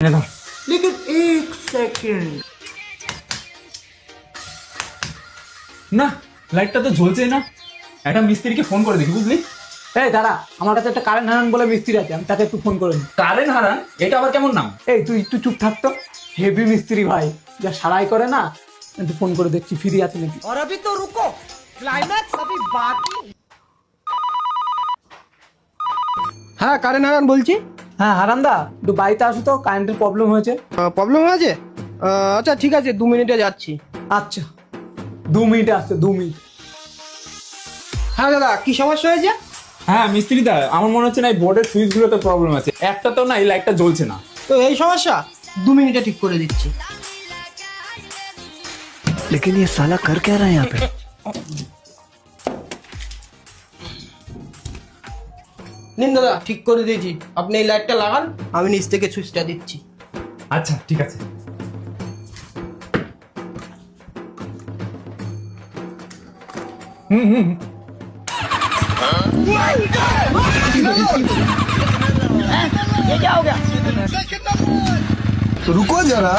लेकिन एक सेकंड না, লাইটটা তো জ্বলছেই না। একটা মিস্ত্রিকে ফোন করে দেখি, বুঝলি? এই দাঁড়া, আমার কাছে একটা কারেন্ট হারান বলে মিস্ত্রি আছে, আমি তাকে একটু ফোন করে নিই। কারেন্ট হারান? এটা আবার কেমন নাম? এই তুই একটু চুপ থাকতো, হেভি মিস্ত্রি ভাই, যা সারাই করে না। একটু ফোন করে দেখছি ফ্রি আছে নাকি। और अभी तो रुको, क्लाइमैक्स अभी बाकी। হ্যাঁ কারেন্ট হারান বলছি। হ্যাঁ হারান্দা, একটু বাড়িতে আসো তো, কারেন্টের প্রবলেম হয়েছে। প্রবলেম হয়েছে? আচ্ছা ঠিক আছে, 2 মিনিটে যাচ্ছি। আচ্ছা 2 মিনিটে আসছে, 2 মিনিট। হ্যাঁ দাদা, কি সমস্যা হয়েছে? হ্যাঁ মিস্ত্রি দা, আমার মনে হচ্ছে না এই বোর্ডের সুইচগুলোতে প্রবলেম আছে। একটা তো না, এই লাইটটা জ্বলছে না। তো এই সমস্যা 2 মিনিটে ঠিক করে দিচ্ছি। लेकिन ये साला कर क्या रहा है यहाँ पे? নিন দাদা, ঠিক করে দিয়েছি। আপনি এই লাইটটা লাগান, আমি নিচ থেকে সুইচটা দিচ্ছি। আচ্ছা ঠিক আছে। रुको जरा।